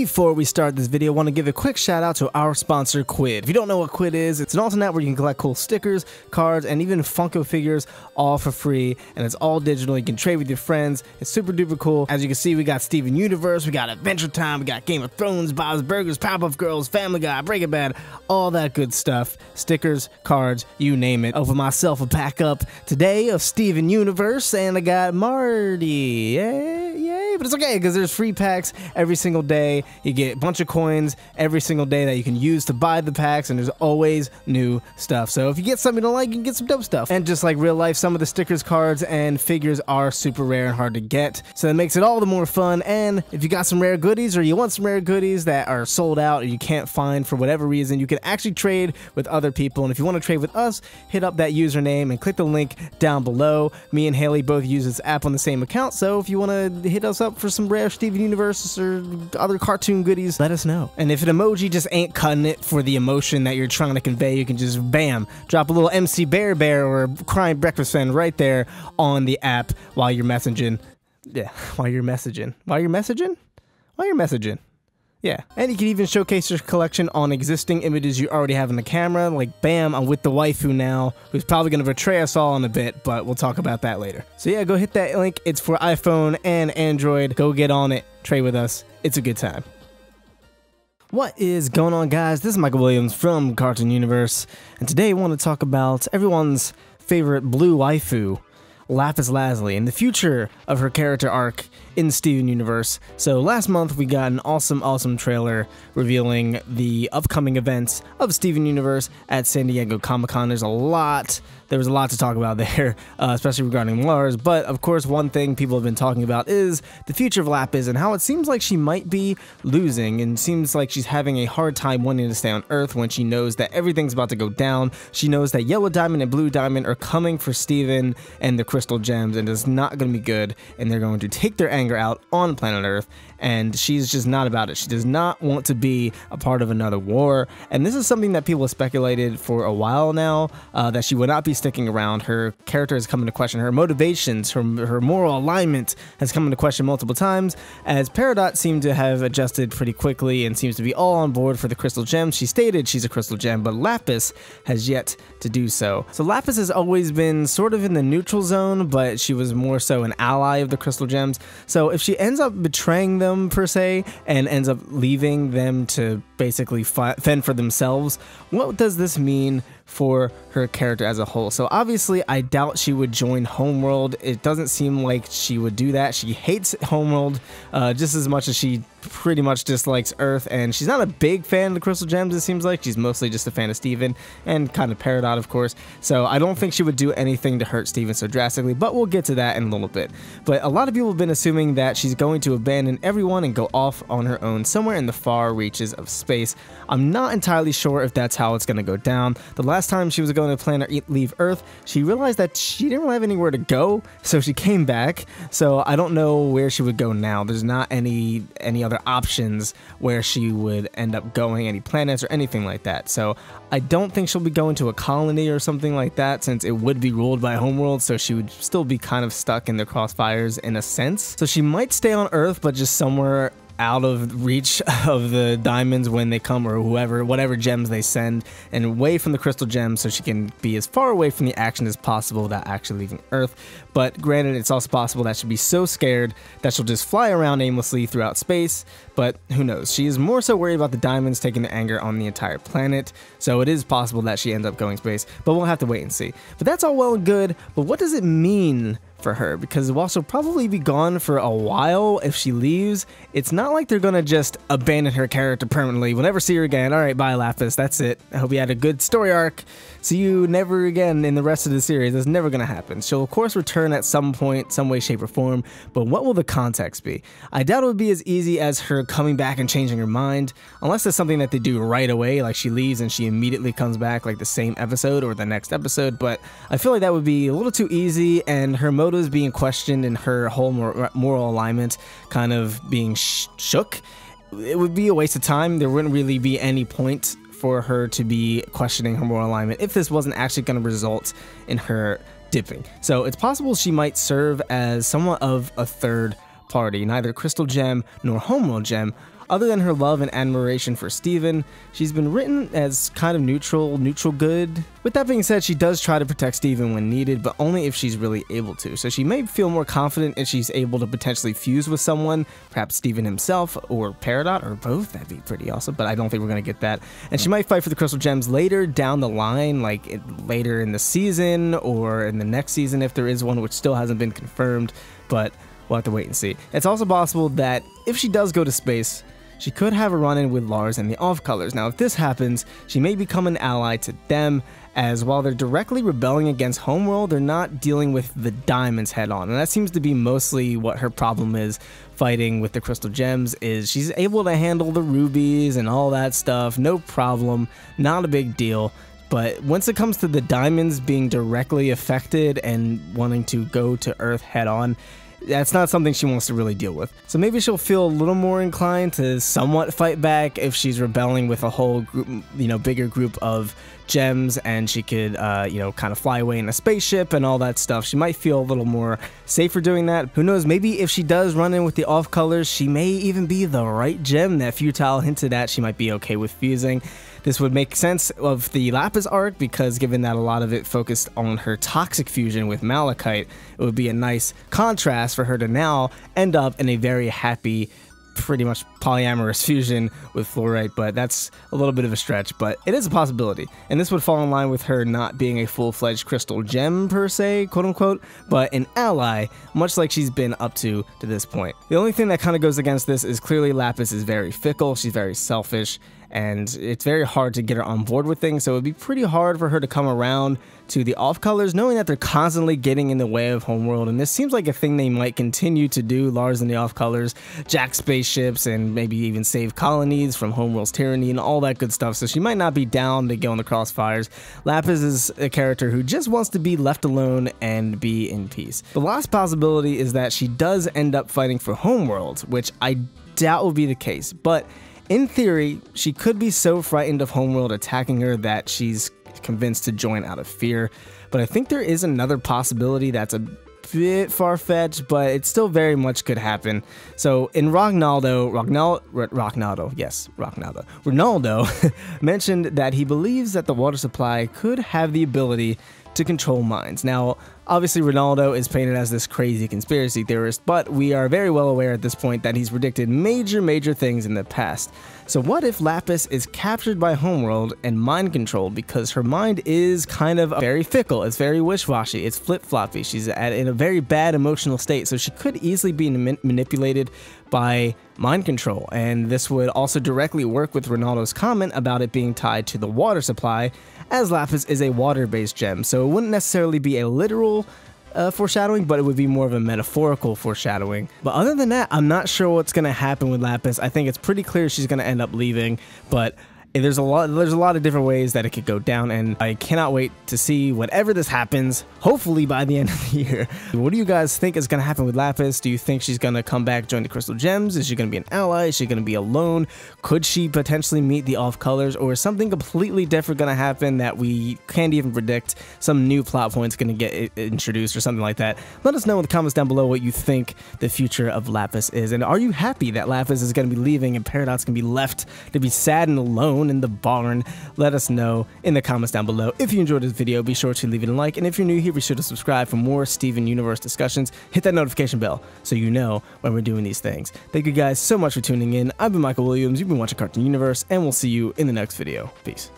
Before we start this video, I want to give a quick shout out to our sponsor, Quid. If you don't know what Quid is, it's an alternate where you can collect cool stickers, cards, and even Funko figures all for free, and it's all digital. You can trade with your friends. It's super duper cool. As you can see, we got CartoonUniverse, we got Adventure Time, we got Game of Thrones, Bob's Burgers, Powerpuff Girls, Family Guy, Breaking Bad, all that good stuff. Stickers, cards, you name it. Over myself a pack up today of CartoonUniverse, and I got Marty. Yay, but it's okay because there's free packs every single day. You get a bunch of coins every single day that you can use to buy the packs, and there's always new stuff. So if you get something you don't like, you can get some dope stuff. And just like real life, some of the stickers, cards, and figures are super rare and hard to get, so that makes it all the more fun. And if you got some rare goodies, or you want some rare goodies that are sold out or you can't find for whatever reason, you can actually trade with other people. And if you want to trade with us, hit up that username and click the link down below. Me and Hailey both use this app on the same account, so if you want to hit us up for some rare CartoonUniverse or other cartoon goodies, let us know. And if an emoji just ain't cutting it for the emotion that you're trying to convey, you can just bam, drop a little MC Bear or crying breakfast fan right there on the app while you're messaging. Yeah, while you're messaging. Yeah, and you can even showcase your collection on existing images you already have in the camera. Like, bam, I'm with the waifu now, who's probably going to betray us all in a bit, but we'll talk about that later. So yeah, go hit that link. It's for iPhone and Android. Go get on it. Trade with us. It's a good time. What is going on, guys? This is Michael Williams from CartoonUniverse, and today I want to talk about everyone's favorite blue waifu, Lapis Lazuli, and the future of her character arc in CartoonUniverse. So last month we got an awesome trailer revealing the upcoming events of CartoonUniverse at San Diego Comic-Con. There was a lot to talk about there, especially regarding Mars, but of course one thing people have been talking about is the future of Lapis and how it seems like she might be losing, and seems like she's having a hard time wanting to stay on Earth when she knows that everything's about to go down. She knows that Yellow Diamond and Blue Diamond are coming for Steven and the Crystal Gems, and it's not going to be good, and they're going to take their anger out on planet Earth, and she's just not about it. She does not want to be a part of another war, and this is something that people have speculated for a while now, that she would not be sticking around. Her character has come into question. Her motivations, her moral alignment has come into question multiple times, as Peridot seemed to have adjusted pretty quickly and seems to be all on board for the Crystal Gem. She stated she's a Crystal Gem, but Lapis has yet to do so. So Lapis has always been sort of in the neutral zone, but she was more so an ally of the Crystal Gems. So if she ends up betraying them, per se, and ends up leaving them to basically fend for themselves, what does this mean for her character as a whole? So obviously I doubt she would join Homeworld. It doesn't seem like she would do that. She hates Homeworld just as much as she pretty much dislikes Earth, and she's not a big fan of the Crystal Gems, it seems like. She's mostly just a fan of Steven and kind of Peridot, of course. So I don't think she would do anything to hurt Steven so drastically, but we'll get to that in a little bit. But a lot of people have been assuming that she's going to abandon everyone and go off on her own somewhere in the far reaches of space. I'm not entirely sure if that's how it's going to go down. The last time she was going to plan to leave Earth, she realized that she didn't really have anywhere to go, so she came back. So I don't know where she would go now. There's not any other options where she would end up going, any planets or anything like that. So I don't think she'll be going to a colony or something like that, since it would be ruled by Homeworld, so she would still be kind of stuck in the crossfires in a sense. So she might stay on Earth, but just somewhere out of reach of the diamonds when they come, or whatever gems they send, and away from the Crystal Gems, so she can be as far away from the action as possible without actually leaving Earth. But granted, it's also possible that she'll be so scared that she'll just fly around aimlessly throughout space, but who knows. She is more so worried about the diamonds taking the anger on the entire planet, so it is possible that she ends up going space, but we'll have to wait and see. But that's all well and good, but what does it mean for her? Because while she'll probably be gone for a while if she leaves, it's not like they're gonna just abandon her character permanently. We'll never see her again. Alright, bye Lapis, that's it. I hope you had a good story arc. See you never again in the rest of the series. That's never gonna happen. She'll of course return at some point, some way, shape, or form, but what will the context be? I doubt it would be as easy as her coming back and changing her mind, unless it's something that they do right away, like she leaves and she immediately comes back like the same episode or the next episode, but I feel like that would be a little too easy, and her motives being questioned and her whole moral alignment kind of being shook, it would be a waste of time. There wouldn't really be any point for her to be questioning her moral alignment if this wasn't actually going to result in her dipping. So it's possible she might serve as somewhat of a third party, neither Crystal Gem nor Homeworld Gem, Other than her love and admiration for Steven, she's been written as kind of neutral good. With that being said, she does try to protect Steven when needed, but only if she's really able to. So she may feel more confident if she's able to potentially fuse with someone, perhaps Steven himself or Peridot or both. That'd be pretty awesome, but I don't think we're going to get that. And she might fight for the crystal gems later down the line, like later in the season or in the next season if there is one, which still hasn't been confirmed, but we'll have to wait and see. It's also possible that if she does go to space, she could have a run-in with Lars and the Off-Colors. Now, if this happens, she may become an ally to them, as while they're directly rebelling against Homeworld, they're not dealing with the diamonds head-on. And that seems to be mostly what her problem is fighting with the crystal gems, is she's able to handle the rubies and all that stuff, no problem, not a big deal. But once it comes to the diamonds being directly affected and wanting to go to Earth head-on, that's not something she wants to really deal with. So maybe she'll feel a little more inclined to somewhat fight back if she's rebelling with a whole group, bigger group of gems, and she could, kind of fly away in a spaceship and all that stuff. She might feel a little more safer doing that. Who knows, maybe if she does run in with the Off-Colors, she may even be the right gem that Futile hinted at she might be okay with fusing. This would make sense of the Lapis arc, because given that a lot of it focused on her toxic fusion with Malachite, it would be a nice contrast for her to now end up in a very happy, pretty much polyamorous fusion with Fluorite. But that's a little bit of a stretch, but it is a possibility. And this would fall in line with her not being a full-fledged crystal gem per se, quote-unquote, but an ally, much like she's been up to this point. The only thing that kind of goes against this is clearly Lapis is very fickle, she's very selfish, and it's very hard to get her on board with things, so it would be pretty hard for her to come around to the Off-Colors, knowing that they're constantly getting in the way of Homeworld. And this seems like a thing they might continue to do, Lars and the Off-Colors, jack spaceships and maybe even save colonies from Homeworld's tyranny and all that good stuff, so she might not be down to go in the crossfires. Lapis is a character who just wants to be left alone and be in peace. The last possibility is that she does end up fighting for Homeworld, which I doubt will be the case, but in theory, she could be so frightened of Homeworld attacking her that she's convinced to join out of fear. But I think there is another possibility that's a bit far-fetched, but it still very much could happen. So in Ronaldo mentioned that he believes that the water supply could have the ability to control minds. Now, obviously Ronaldo is painted as this crazy conspiracy theorist, but we are very well aware at this point that he's predicted major things in the past. So what if Lapis is captured by Homeworld and mind controlled, because her mind is kind of very fickle, it's very wish-washy, it's flip-floppy, she's in a very bad emotional state, so she could easily be manipulated by mind control. And this would also directly work with Ronaldo's comment about it being tied to the water supply, as Lapis is a water-based gem, so it wouldn't necessarily be a literal foreshadowing, but it would be more of a metaphorical foreshadowing. But other than that, I'm not sure what's going to happen with Lapis. I think it's pretty clear she's going to end up leaving, but there's a lot of different ways that it could go down, and I cannot wait to see whatever this happens, hopefully by the end of the year. What do you guys think is going to happen with Lapis? Do you think she's going to come back, join the Crystal Gems? Is she going to be an ally? Is she going to be alone? Could she potentially meet the Off-Colors? Or is something completely different going to happen that we can't even predict? Some new plot point's going to get introduced or something like that? Let us know in the comments down below what you think the future of Lapis is. And are you happy that Lapis is going to be leaving and Peridot's going to be left to be sad and alone in the barn? Let us know in the comments down below. If you enjoyed this video, be sure to leave it a like, and if you're new here, be sure to subscribe for more Steven Universe discussions. Hit that notification bell so you know when we're doing these things. Thank you guys so much for tuning in. I've been Michael Williams, you've been watching Cartoon Universe, and we'll see you in the next video. Peace.